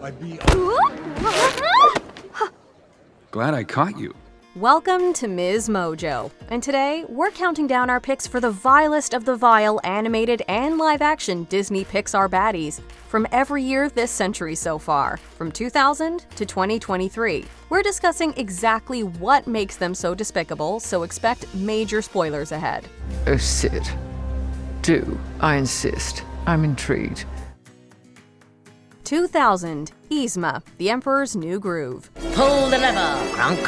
I'd be... Glad I caught you. Welcome to MsMojo, and today we're counting down our picks for the vilest of the vile animated and live-action Disney Pixar baddies from every year this century so far, from 2000 to 2023. We're discussing exactly what makes them so despicable, so expect major spoilers ahead. Oh, Sid. Do. I insist. I'm intrigued. 2000, Yzma, The Emperor's New Groove. Pull the lever, Kronk.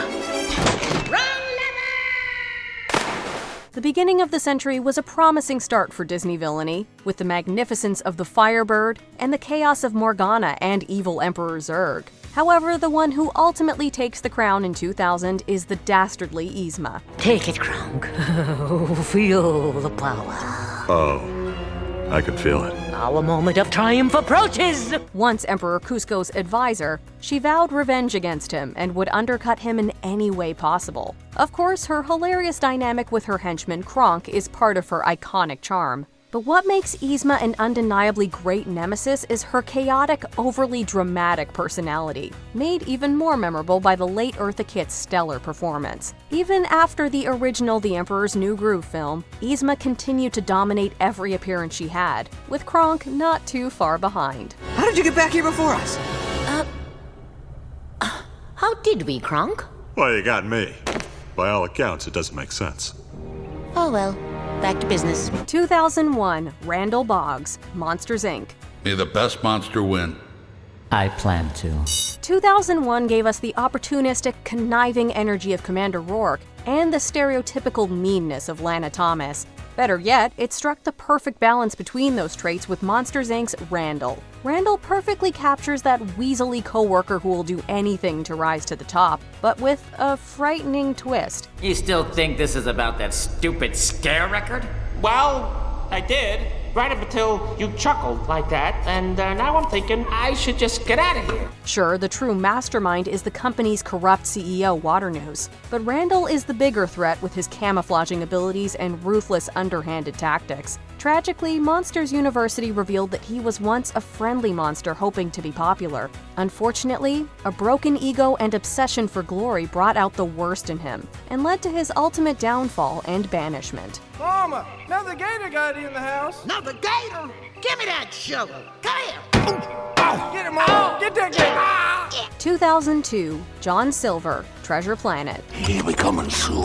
The beginning of the century was a promising start for Disney villainy, with the magnificence of the Firebird and the chaos of Morgana and evil Emperor Zurg. However, the one who ultimately takes the crown in 2000 is the dastardly Yzma. Take it, Kronk. Feel the power. Oh, I could feel it. Our moment of triumph approaches! Once Emperor Kuzco's advisor, she vowed revenge against him and would undercut him in any way possible. Of course, her hilarious dynamic with her henchman Kronk is part of her iconic charm. But what makes Yzma an undeniably great nemesis is her chaotic, overly dramatic personality, made even more memorable by the late Eartha Kitt's stellar performance. Even after the original The Emperor's New Groove film, Yzma continued to dominate every appearance she had, with Kronk not too far behind. How did you get back here before us? How did we, Kronk? Well, you got me. By all accounts, it doesn't make sense. Oh well, back to business. 2001, Randall Boggs, Monsters, Inc. May the best monster win. I plan to. 2001 gave us the opportunistic, conniving energy of Commander Rourke and the stereotypical meanness of Lana Thomas. Better yet, it struck the perfect balance between those traits with Monsters, Inc.'s Randall. Randall perfectly captures that weaselly coworker who will do anything to rise to the top, but with a frightening twist. You still think this is about that stupid scare record? Well, I did. Right up until you chuckled like that, and now I'm thinking I should just get out of here. Sure, the true mastermind is the company's corrupt CEO, Waternoose, but Randall is the bigger threat with his camouflaging abilities and ruthless, underhanded tactics. Tragically, Monsters University revealed that he was once a friendly monster hoping to be popular. Unfortunately, a broken ego and obsession for glory brought out the worst in him, and led to his ultimate downfall and banishment. Mama, another gator got in the house. Another gator? Give me that shovel. Come here. Get him, Mama. Get that gator. 2002, John Silver, Treasure Planet. He'll be coming soon.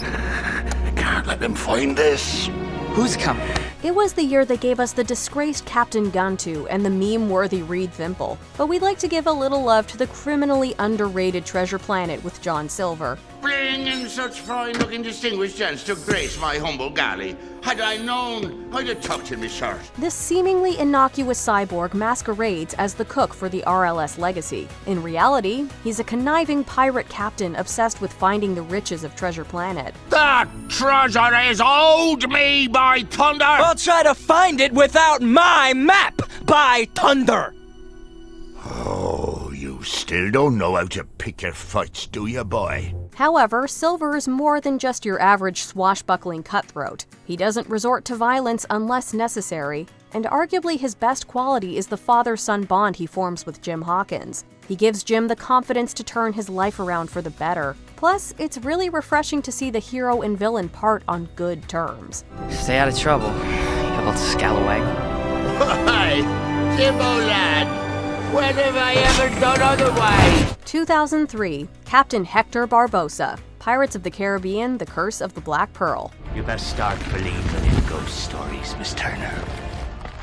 I can't let them find this. Who's coming? It was the year that gave us the disgraced Captain Guntu and the meme-worthy Reed Thimple, but we'd like to give a little love to the criminally underrated Treasure Planet with John Silver. Bringing such fine-looking distinguished gents to grace my humble galley. Had I known, I'd have tucked in my shirt. This seemingly innocuous cyborg masquerades as the cook for the RLS legacy. In reality, he's a conniving pirate captain obsessed with finding the riches of Treasure Planet. That treasure is owed me by thunder! I'll try to find it without my map, by thunder! Oh, you still don't know how to pick your fights, do you, boy? However, Silver is more than just your average swashbuckling cutthroat. He doesn't resort to violence unless necessary, and arguably his best quality is the father-son bond he forms with Jim Hawkins. He gives Jim the confidence to turn his life around for the better. Plus, it's really refreshing to see the hero and villain part on good terms. Stay out of trouble, you old scallywag. Why, Jimbo lad, when have I ever done otherwise? 2003, Captain Hector Barbossa, Pirates of the Caribbean, The Curse of the Black Pearl. You best start believing in ghost stories, Miss Turner.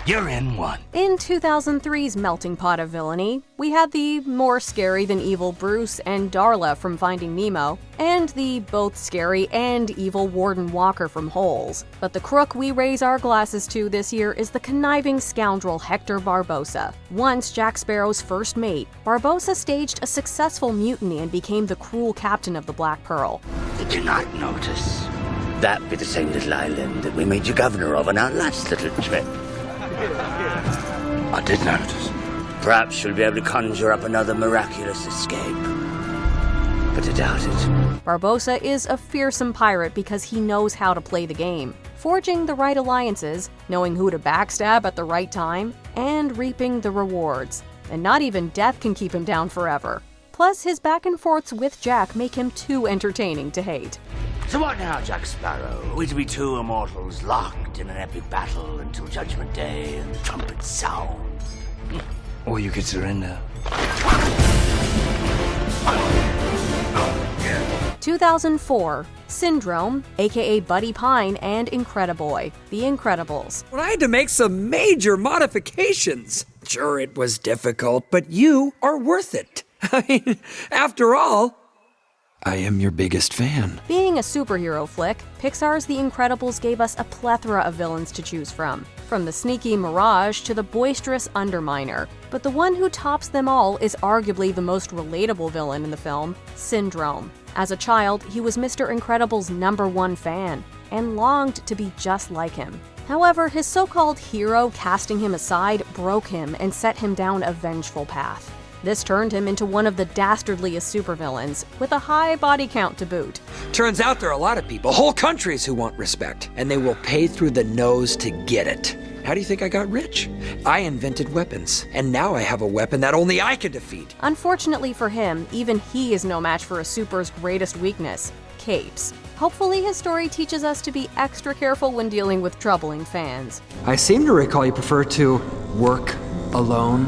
You're in one. In 2003's melting pot of villainy, we had the more scary than evil Bruce and Darla from Finding Nemo, and the both scary and evil Warden Walker from Holes. But the crook we raise our glasses to this year is the conniving scoundrel Hector Barbossa. Once Jack Sparrow's first mate, Barbossa staged a successful mutiny and became the cruel captain of the Black Pearl. Did you not notice? That be the same little island that we made you governor of on our last little trip. I did notice. Perhaps you'll be able to conjure up another miraculous escape. But I doubt it. Barbossa is a fearsome pirate because he knows how to play the game, forging the right alliances, knowing who to backstab at the right time, and reaping the rewards. and not even death can keep him down forever. Plus, his back and forths with Jack make him too entertaining to hate. So what now, Jack Sparrow? Are we to be two immortals locked in an epic battle until Judgment Day and the trumpets sound? Or you could surrender. 2004, Syndrome, aka Buddy Pine and Incrediboy, The Incredibles. Well, I had to make some major modifications. Sure, it was difficult, but you are worth it. I mean, after all, I am your biggest fan. Being a superhero flick, Pixar's The Incredibles gave us a plethora of villains to choose from the sneaky Mirage to the boisterous Underminer. But the one who tops them all is arguably the most relatable villain in the film, Syndrome. As a child, he was Mr. Incredible's #1 fan, and longed to be just like him. However, his so-called hero casting him aside broke him and set him down a vengeful path. This turned him into one of the dastardliest supervillains, with a high body count to boot. turns out there are a lot of people, whole countries, who want respect, and they will pay through the nose to get it. How do you think I got rich? I invented weapons, and now I have a weapon that only I can defeat. Unfortunately for him, even he is no match for a super's greatest weakness, capes. Hopefully his story teaches us to be extra careful when dealing with troubling fans. I seem to recall you prefer to work alone.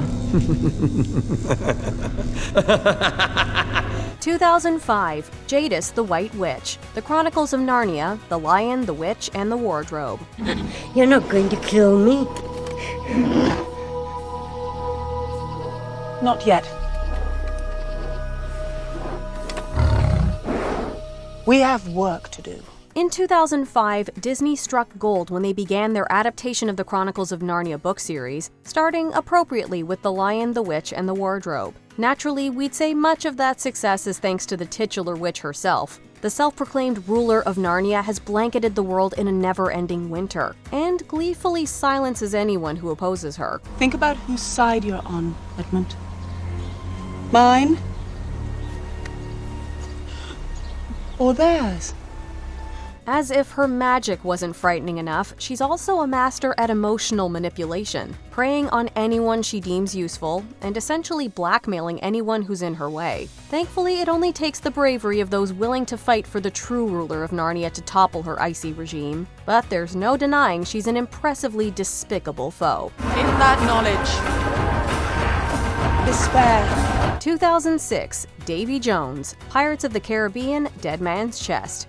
2005, Jadis the White Witch, The Chronicles of Narnia, The Lion, the Witch, and the Wardrobe. You're not going to kill me? Not yet. We have work to do. In 2005, Disney struck gold when they began their adaptation of the Chronicles of Narnia book series, starting appropriately with The Lion, the Witch, and the Wardrobe. Naturally, we'd say much of that success is thanks to the titular witch herself. The self-proclaimed ruler of Narnia has blanketed the world in a never-ending winter, and gleefully silences anyone who opposes her. Think about whose side you're on, Edmund. Mine? Or theirs? As if her magic wasn't frightening enough, she's also a master at emotional manipulation, preying on anyone she deems useful, and essentially blackmailing anyone who's in her way. Thankfully, it only takes the bravery of those willing to fight for the true ruler of Narnia to topple her icy regime, but there's no denying she's an impressively despicable foe. In that knowledge, despair. 2006, Davey Jones, Pirates of the Caribbean, Dead Man's Chest.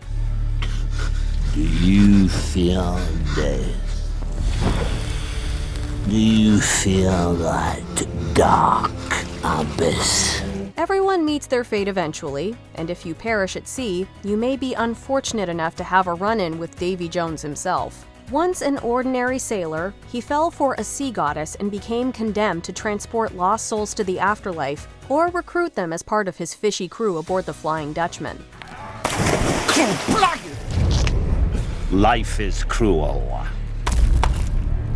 Do you feel this? Do you feel that dark abyss? Everyone meets their fate eventually, and if you perish at sea, you may be unfortunate enough to have a run-in with Davey Jones himself. Once an ordinary sailor, he fell for a sea goddess and became condemned to transport lost souls to the afterlife or recruit them as part of his fishy crew aboard the Flying Dutchman. Life is cruel.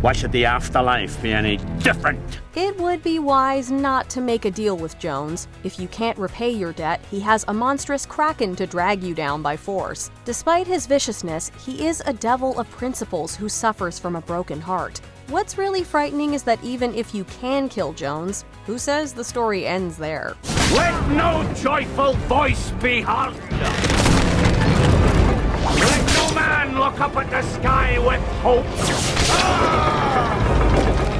Why should the afterlife be any different? It would be wise not to make a deal with Jones. If you can't repay your debt, he has a monstrous kraken to drag you down by force. Despite his viciousness, he is a devil of principles who suffers from a broken heart. What's really frightening is that even if you can kill Jones, who says the story ends there? Let no joyful voice be heard. Let no man look up at the sky with hope.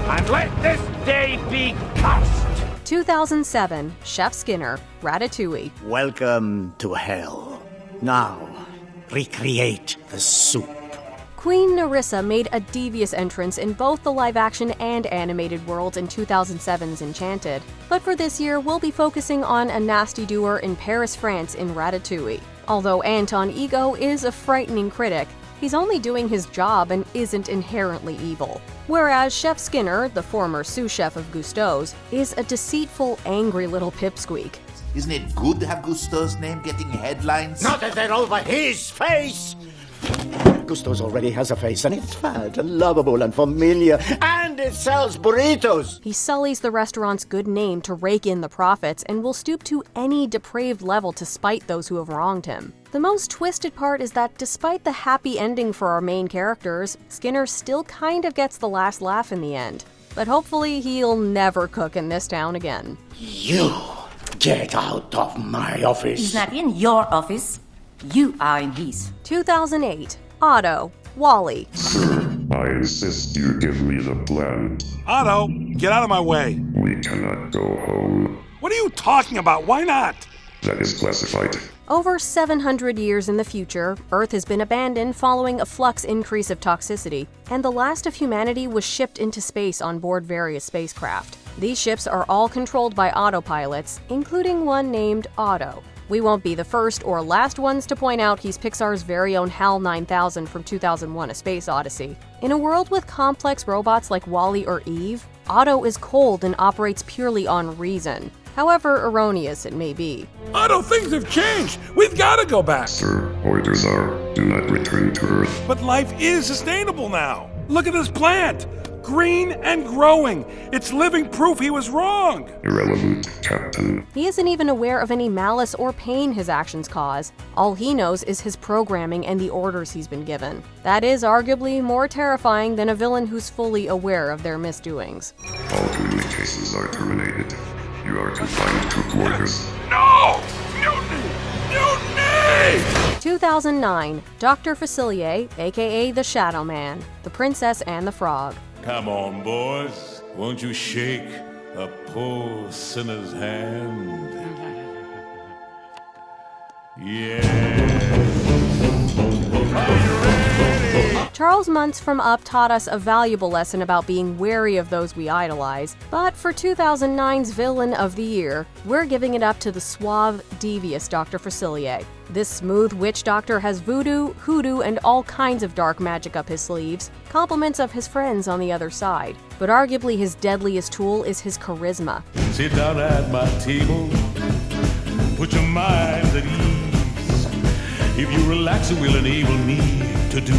And let this day be cursed. 2007, Chef Skinner, Ratatouille. Welcome to hell. Now, recreate the soup. Queen Narissa made a devious entrance in both the live-action and animated worlds in 2007's Enchanted. But for this year, we'll be focusing on a nasty doer in Paris, France in Ratatouille. Although Anton Ego is a frightening critic, he's only doing his job and isn't inherently evil. Whereas Chef Skinner, the former sous chef of Gusteau's, is a deceitful, angry little pipsqueak. Isn't it good to have Gusteau's name getting headlines? Not that they're over his face! Gusteau's already has a face, and it's fat and lovable and familiar, and it sells burritos! He sullies the restaurant's good name to rake in the profits and will stoop to any depraved level to spite those who have wronged him. The most twisted part is that despite the happy ending for our main characters, Skinner still kind of gets the last laugh in the end. but hopefully he'll never cook in this town again. You get out of my office. He's not in your office. You are in his. 2008, Otto WallE. Sir, I insist you give me the plan. Otto, get out of my way. We cannot go home. What are you talking about? Why not? That is classified. Over 700 years in the future, Earth has been abandoned following a flux increase of toxicity, and the last of humanity was shipped into space on board various spacecraft. These ships are all controlled by autopilots, including one named Otto. We won't be the first or last ones to point out he's Pixar's very own HAL 9000 from 2001: A Space Odyssey. In a world with complex robots like WallE or Eve, Otto is cold and operates purely on reason. However erroneous it may be. Otto, things have changed. We've got to go back. Sir, orders are, do not return to Earth. But life is sustainable now. Look at this plant. Green and growing. It's living proof he was wrong. Irrelevant, Captain. He isn't even aware of any malice or pain his actions cause. All he knows is his programming and the orders he's been given. That is arguably more terrifying than a villain who's fully aware of their misdoings. All communications are terminated. You are confined to quarters. No! Mutiny! Mutiny! 2009, Dr. Facil, aka the Shadow Man, the Princess and the Frog. Come on, boys. Won't you shake a poor sinner's hand? Charles Muntz from Up taught us a valuable lesson about being wary of those we idolize, but for 2009's Villain of the Year, we're giving it up to the suave, devious Dr. Facil. This smooth witch doctor has voodoo, hoodoo, and all kinds of dark magic up his sleeves, compliments of his friends on the other side. But arguably his deadliest tool is his charisma. Sit down at my table, put your minds at ease. If you relax, it will enable me to do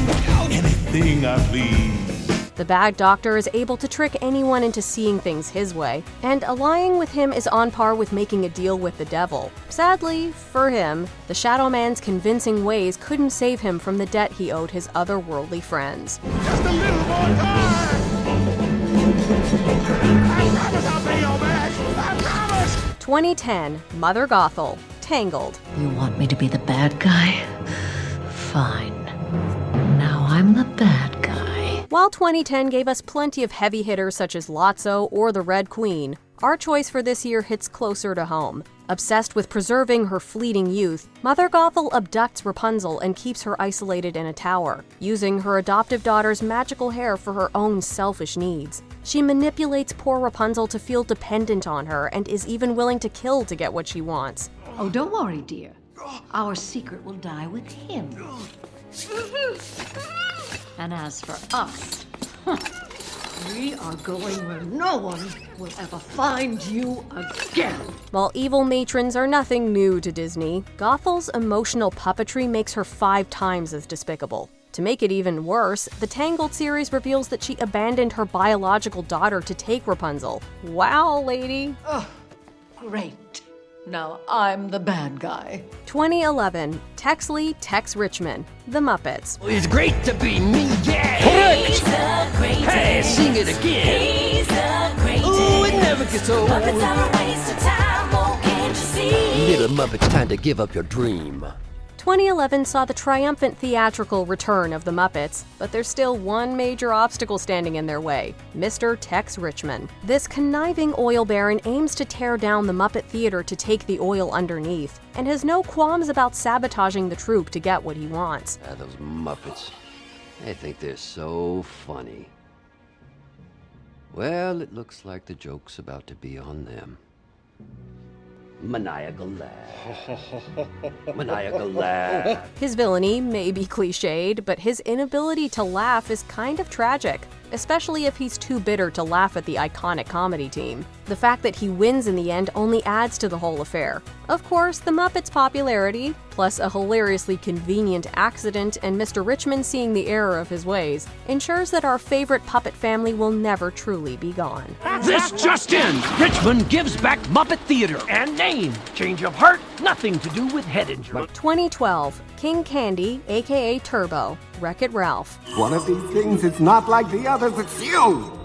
anything I please. The bad doctor is able to trick anyone into seeing things his way, and allying with him is on par with making a deal with the devil. Sadly, for him, the Shadow Man's convincing ways couldn't save him from the debt he owed his otherworldly friends. Just a little more time! I promise I'll pay your back! I promise! 2010, Mother Gothel, Tangled. You want me to be the bad guy? Fine. Now I'm the bad guy. While 2010 gave us plenty of heavy hitters such as Lotso or the Red Queen, our choice for this year hits closer to home. Obsessed with preserving her fleeting youth, Mother Gothel abducts Rapunzel and keeps her isolated in a tower, using her adoptive daughter's magical hair for her own selfish needs. She manipulates poor Rapunzel to feel dependent on her and is even willing to kill to get what she wants. Oh, don't worry, dear. Our secret will die with him. And as for us, we are going where no one will ever find you again. While evil matrons are nothing new to Disney, Gothel's emotional puppetry makes her 5 times as despicable. To make it even worse, the Tangled series reveals that she abandoned her biological daughter to take Rapunzel. Wow, lady. Oh, great. Now I'm the bad guy. 2011, Texley, Tex Richmond, The Muppets. It's great to be me, yeah! Correct! Hey, sing it again! Ooh, it never gets old. Muppets are a waste of time, oh, can't you see? Little Muppets, time to give up your dream. 2011 saw the triumphant theatrical return of the Muppets, but there's still one major obstacle standing in their way: Mr. Tex Richmond. This conniving oil baron aims to tear down the Muppet Theater to take the oil underneath, and has no qualms about sabotaging the troupe to get what he wants. Those Muppets, they think they're so funny. Well, it looks like the joke's about to be on them. Maniacal laugh. Maniacal laugh. His villainy may be cliched, but his inability to laugh is kind of tragic, especially if he's too bitter to laugh at the iconic comedy team. The fact that he wins in the end only adds to the whole affair. Of course, the Muppets' popularity, plus a hilariously convenient accident and Mr. Richmond seeing the error of his ways, ensures that our favorite puppet family will never truly be gone. This just in! Richmond gives back Muppet Theater and name. Change of heart, nothing to do with head injury. 2012, King Candy, aka Turbo, Wreck-It Ralph. One of these things is not like the others, it's you!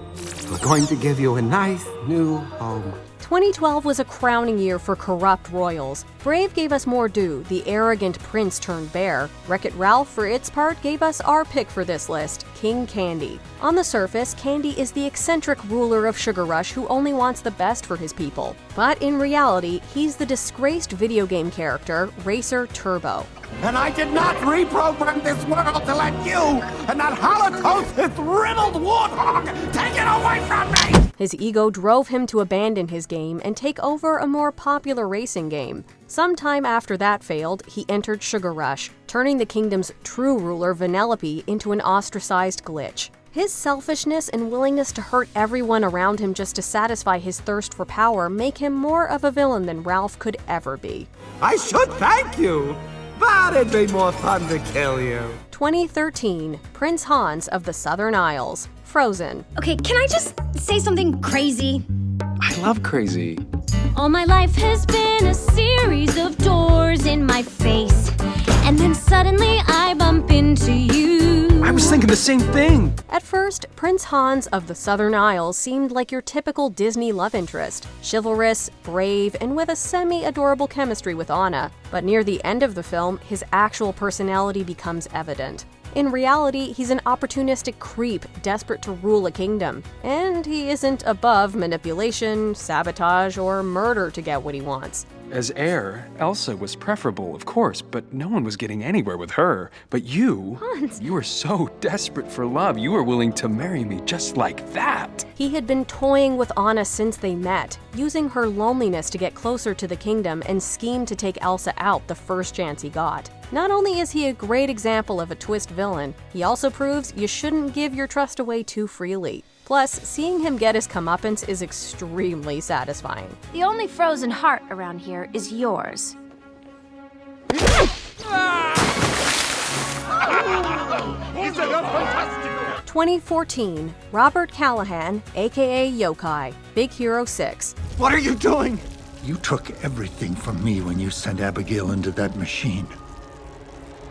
We're going to give you a nice new home. 2012 was a crowning year for corrupt royals. Brave gave us Mor'du, the arrogant prince turned bear. Wreck-It Ralph, for its part, gave us our pick for this list, King Candy. On the surface, Candy is the eccentric ruler of Sugar Rush who only wants the best for his people. But in reality, he's the disgraced video game character, Racer Turbo. And I did not reprogram this world to let you and that Holocaust riddled warthog take it away from me! His ego drove him to abandon his game and take over a more popular racing game. Sometime after that failed, he entered Sugar Rush, turning the kingdom's true ruler, Vanellope, into an ostracized glitch. His selfishness and willingness to hurt everyone around him just to satisfy his thirst for power make him more of a villain than Ralph could ever be. I should thank you, but it'd be more fun to kill you. 2013, Prince Hans of the Southern Isles, Frozen. Okay, can I just say something crazy? I love crazy. All my life has been a series of doors in my face, and then suddenly I bump into you. I was thinking the same thing. At first, Prince Hans of the Southern Isles seemed like your typical Disney love interest, chivalrous, brave, and with a semi-adorable chemistry with Anna. But near the end of the film, his actual personality becomes evident. In reality, he's an opportunistic creep desperate to rule a kingdom, and he isn't above manipulation, sabotage, or murder to get what he wants. As heir, Elsa was preferable, of course, but no one was getting anywhere with her. But you, Hans. You were so desperate for love, you were willing to marry me just like that. He had been toying with Anna since they met, using her loneliness to get closer to the kingdom and scheme to take Elsa out the first chance he got. Not only is he a great example of a twist villain, he also proves you shouldn't give your trust away too freely. Plus, seeing him get his comeuppance is extremely satisfying. The only frozen heart around here is yours. 2014, Robert Callahan, aka Yokai, Big Hero 6. What are you doing? You took everything from me when you sent Abigail into that machine.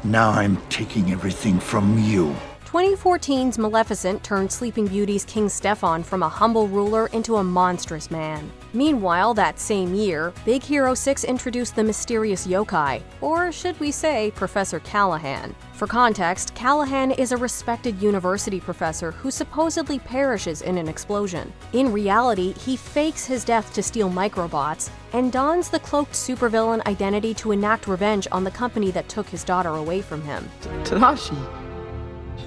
Now I'm taking everything from you. 2014's Maleficent turned Sleeping Beauty's King Stefan from a humble ruler into a monstrous man. Meanwhile, that same year, Big Hero 6 introduced the mysterious yokai, or should we say, Professor Callahan. For context, Callahan is a respected university professor who supposedly perishes in an explosion. In reality, he fakes his death to steal microbots, and dons the cloaked supervillain identity to enact revenge on the company that took his daughter away from him. Tadashi,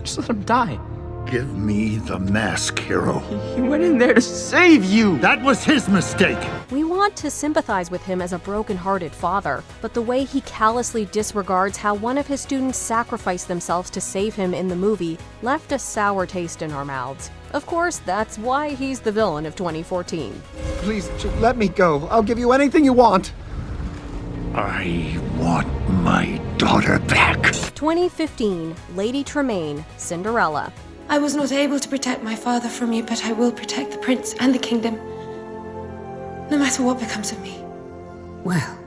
just let him die. Give me the mask, hero. He went in there to save you. That was his mistake. We want to sympathize with him as a broken-hearted father, but the way he callously disregards how one of his students sacrificed themselves to save him in the movie left a sour taste in our mouths. Of course, that's why he's the villain of 2014. Please, let me go. I'll give you anything you want. I want my daughter back. 2015, Lady Tremaine, Cinderella. I was not able to protect my father from you, but I will protect the prince and the kingdom, no matter what becomes of me. Well,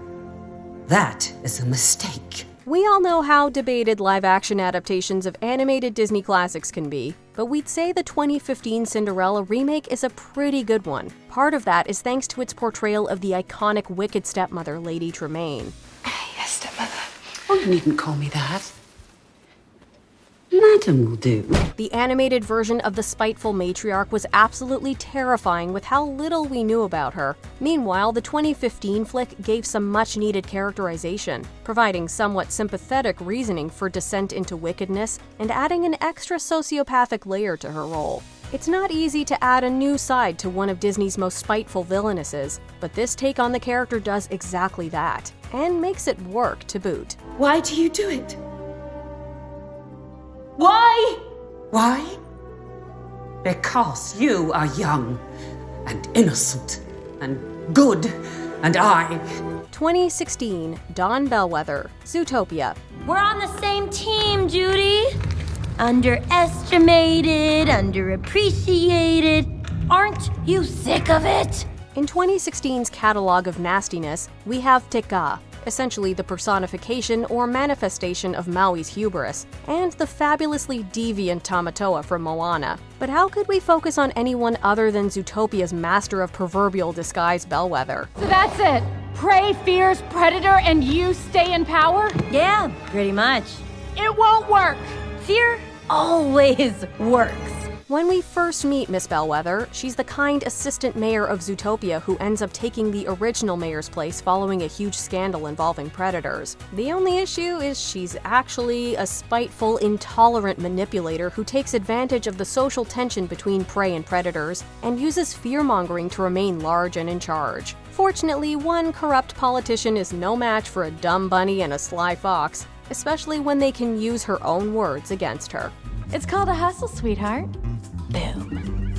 that is a mistake. We all know how debated live-action adaptations of animated Disney classics can be, but we'd say the 2015 Cinderella remake is a pretty good one. Part of that is thanks to its portrayal of the iconic wicked stepmother, Lady Tremaine. Yes, stepmother. Oh, you needn't call me that. Madam will do. The animated version of the spiteful matriarch was absolutely terrifying with how little we knew about her. Meanwhile, the 2015 flick gave some much-needed characterization, providing somewhat sympathetic reasoning for descent into wickedness and adding an extra sociopathic layer to her role. It's not easy to add a new side to one of Disney's most spiteful villainesses, but this take on the character does exactly that, and makes it work to boot. Why do you do it? Why? Why? Because you are young and innocent and good, and I... 2016, Dawn Bellweather, Zootopia. We're on the same team, Judy. Underestimated, underappreciated. Aren't you sick of it? In 2016's catalog of nastiness, we have Tekka, essentially the personification or manifestation of Maui's hubris, and the fabulously deviant Tamatoa from Moana. But how could we focus on anyone other than Zootopia's master of proverbial disguise, Bellweather? So that's it. Prey fears predator and you stay in power? Yeah, pretty much. It won't work. Fear always works. When we first meet Miss Bellweather, she's the kind assistant mayor of Zootopia who ends up taking the original mayor's place following a huge scandal involving predators. The only issue is she's actually a spiteful, intolerant manipulator who takes advantage of the social tension between prey and predators and uses fear-mongering to remain large and in charge. Fortunately, one corrupt politician is no match for a dumb bunny and a sly fox, especially when they can use her own words against her. It's called a hustle, sweetheart. Boom.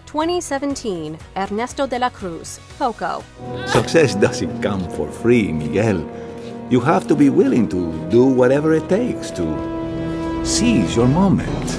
2017, Ernesto De La Cruz, Coco. Success doesn't come for free, Miguel. You have to be willing to do whatever it takes to seize your moment.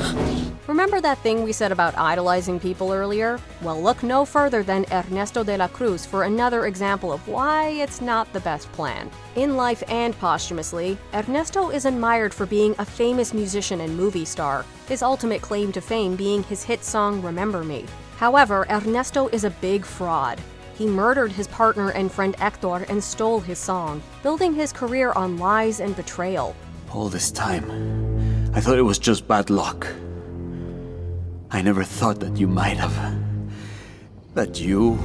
Remember that thing we said about idolizing people earlier? Well, look no further than Ernesto De La Cruz for another example of why it's not the best plan. In life and posthumously, Ernesto is admired for being a famous musician and movie star, his ultimate claim to fame being his hit song Remember Me. However, Ernesto is a big fraud. He murdered his partner and friend Hector and stole his song, building his career on lies and betrayal. All this time, I thought it was just bad luck. I never thought that you might have. That you...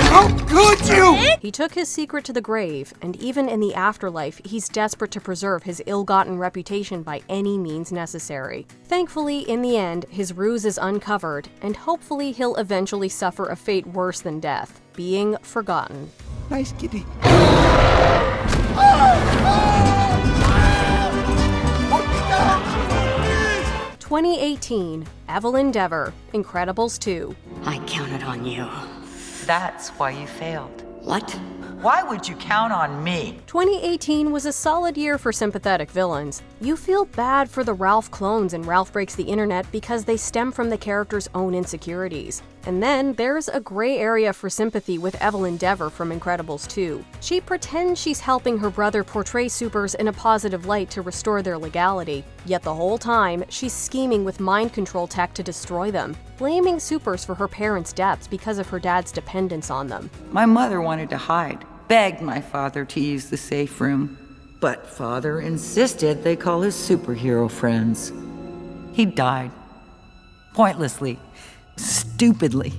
How could you? He took his secret to the grave, and even in the afterlife, he's desperate to preserve his ill-gotten reputation by any means necessary. Thankfully, in the end, his ruse is uncovered, and hopefully he'll eventually suffer a fate worse than death, being forgotten. Nice kitty. 2018, Evelyn Deor, Incredibles 2. I counted on you. That's why you failed. What? Why would you count on me? 2018 was a solid year for sympathetic villains. You feel bad for the Ralph clones in Ralph Breaks the Internet because they stem from the character's own insecurities. And then there's a gray area for sympathy with Evelyn Deor from Incredibles 2. She pretends she's helping her brother portray supers in a positive light to restore their legality, yet the whole time, she's scheming with mind control tech to destroy them, blaming supers for her parents' deaths because of her dad's dependence on them. My mother wanted to hide, begged my father to use the safe room, but father insisted they call his superhero friends. He died. Pointlessly. Stupidly.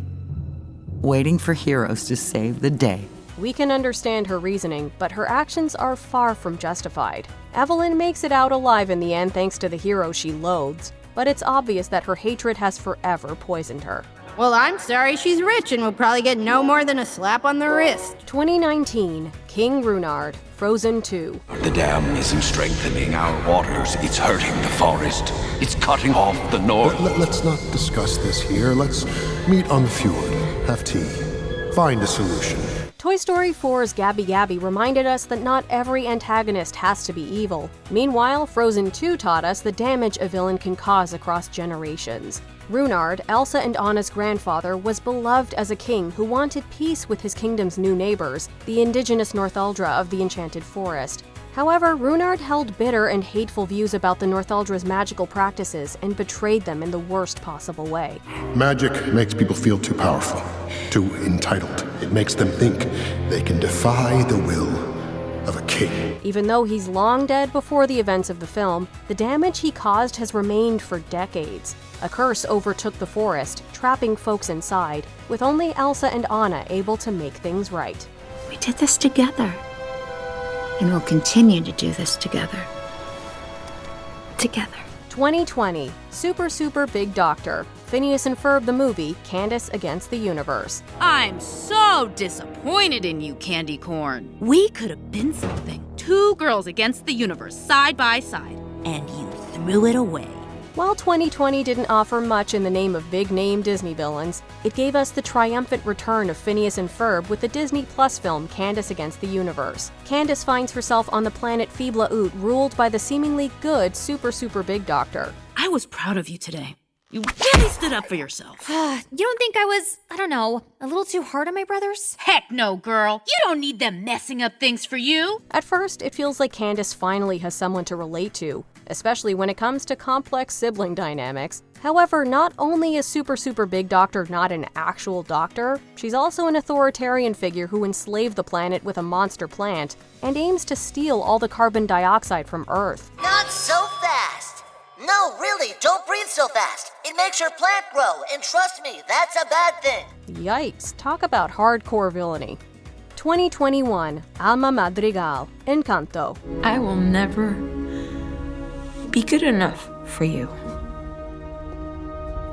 Waiting for heroes to save the day. We can understand her reasoning, but her actions are far from justified. Evelyn makes it out alive in the end thanks to the hero she loathes, but it's obvious that her hatred has forever poisoned her. Well, I'm sorry she's rich and will probably get no more than a slap on the wrist. 2019, King Runard, Frozen 2. The dam isn't strengthening our waters, it's hurting the forest. It's cutting off the north. Let's not discuss this here. Let's meet on the fjord, have tea, find a solution. Toy Story 4's Gabby Gabby reminded us that not every antagonist has to be evil. Meanwhile, Frozen 2 taught us the damage a villain can cause across generations. Runard, Elsa and Anna's grandfather, was beloved as a king who wanted peace with his kingdom's new neighbors, the indigenous Northuldra of the Enchanted Forest. However, Runard held bitter and hateful views about the Northuldra's magical practices and betrayed them in the worst possible way. Magic makes people feel too powerful, too entitled. It makes them think they can defy the will of a king. Even though he's long dead before the events of the film, the damage he caused has remained for decades. A curse overtook the forest, trapping folks inside, with only Elsa and Anna able to make things right. We did this together. And we'll continue to do this together. Together. 2020, Super Big Doctor, Phineas and Ferb the movie, Candace Against the Universe. I'm so disappointed in you, Candy Corn. We could have been something. Two girls against the universe, side by side. And you threw it away. While 2020 didn't offer much in the name of big-name Disney villains, it gave us the triumphant return of Phineas and Ferb with the Disney Plus film Candace Against the Universe. Candace finds herself on the planet Fibla Oot, ruled by the seemingly good Super Big Doctor. I was proud of you today. You really stood up for yourself. You don't think I was, I don't know, a little too hard on my brothers? Heck no, girl. You don't need them messing up things for you. At first, it feels like Candace finally has someone to relate to, especially when it comes to complex sibling dynamics. However, not only is Super Big Doctor not an actual doctor, she's also an authoritarian figure who enslaved the planet with a monster plant and aims to steal all the carbon dioxide from Earth. Not so fast! No, really, don't breathe so fast. It makes your plant grow, and trust me, that's a bad thing. Yikes, talk about hardcore villainy. 2021, Alma Madrigal, Encanto. I will never be good enough for you.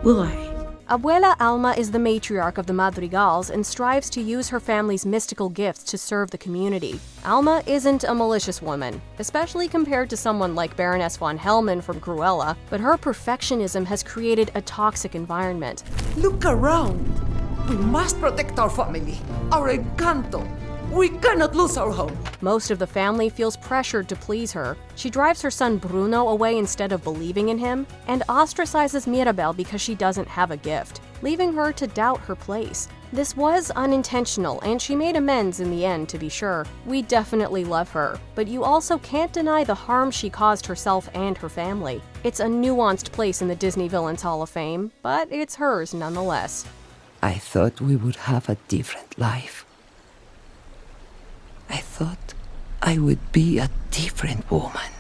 Will I? Abuela Alma is the matriarch of the Madrigals and strives to use her family's mystical gifts to serve the community. Alma isn't a malicious woman, especially compared to someone like Baroness von Hellman from Cruella, but her perfectionism has created a toxic environment. Look around. We must protect our family, our Encanto. We cannot lose our home. Most of the family feels pressured to please her. She drives her son Bruno away instead of believing in him, and ostracizes Mirabel because she doesn't have a gift, leaving her to doubt her place. This was unintentional, and she made amends in the end, to be sure. We definitely love her, but you also can't deny the harm she caused herself and her family. It's a nuanced place in the Disney Villains Hall of Fame, but it's hers nonetheless. I thought we would have a different life. I thought I would be a different woman.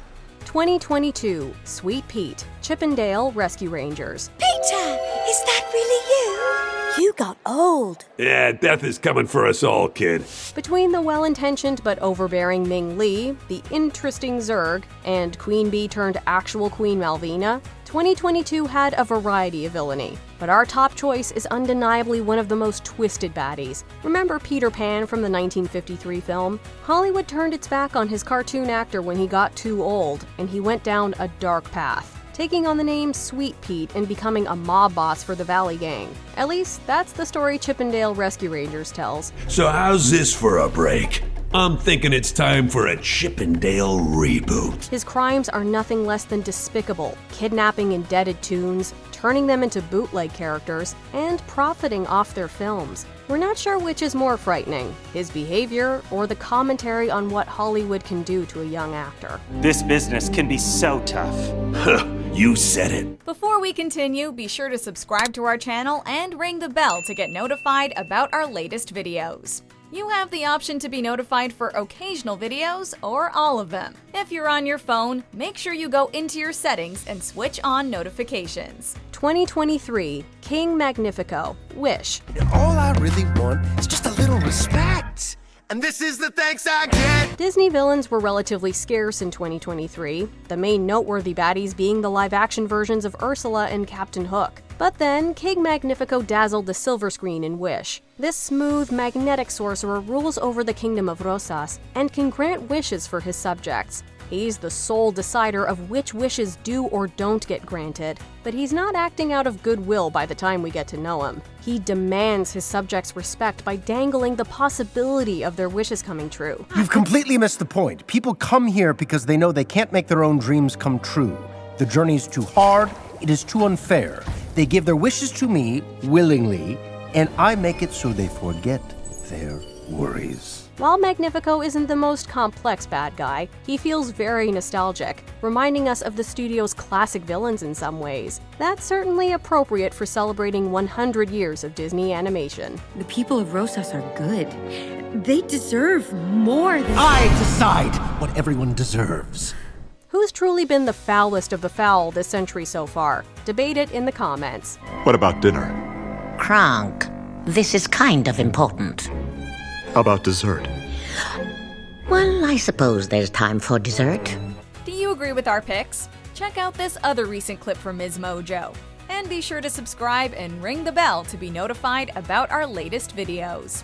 2022, Sweet Pete, Chippendale Rescue Rangers. Peter, is that really you? You got old. Yeah, death is coming for us all, kid. Between the well-intentioned but overbearing Ming Li, the interesting Zurg, and Queen Bee turned actual Queen Malvina, 2022 had a variety of villainy. But our top choice is undeniably one of the most twisted baddies. Remember Peter Pan from the 1953 film? Hollywood turned its back on his cartoon actor when he got too old, and he went down a dark path, taking on the name Sweet Pete and becoming a mob boss for the Valley Gang. At least, that's the story Chippendale Rescue Rangers tells. So how's this for a break? I'm thinking it's time for a Chippendale reboot. His crimes are nothing less than despicable, kidnapping indebted toons, turning them into bootleg characters, and profiting off their films. We're not sure which is more frightening, his behavior or the commentary on what Hollywood can do to a young actor. This business can be so tough. You said it. Before we continue, be sure to subscribe to our channel and ring the bell to get notified about our latest videos. You have the option to be notified for occasional videos or all of them. If you're on your phone, make sure you go into your settings and switch on notifications. 2023, King Magnifico, Wish. All I really want is just a little respect. And this is the thanks I get. Disney villains were relatively scarce in 2023, the main noteworthy baddies being the live-action versions of Ursula and Captain Hook. But then, King Magnifico dazzled the silver screen in Wish. This smooth, magnetic sorcerer rules over the kingdom of Rosas and can grant wishes for his subjects. He's the sole decider of which wishes do or don't get granted, but he's not acting out of goodwill by the time we get to know him. He demands his subjects' respect by dangling the possibility of their wishes coming true. You've completely missed the point. People come here because they know they can't make their own dreams come true. The journey is too hard, it is too unfair. They give their wishes to me, willingly, and I make it so they forget their worries. While Magnifico isn't the most complex bad guy, he feels very nostalgic, reminding us of the studio's classic villains in some ways. That's certainly appropriate for celebrating 100 years of Disney animation. The people of Rosas are good. They deserve more than— I decide what everyone deserves. Who's truly been the foulest of the foul this century so far? Debate it in the comments. What about dinner? Kronk, this is kind of important. How about dessert? Well, I suppose there's time for dessert. Do you agree with our picks? Check out this other recent clip from MsMojo. And be sure to subscribe and ring the bell to be notified about our latest videos.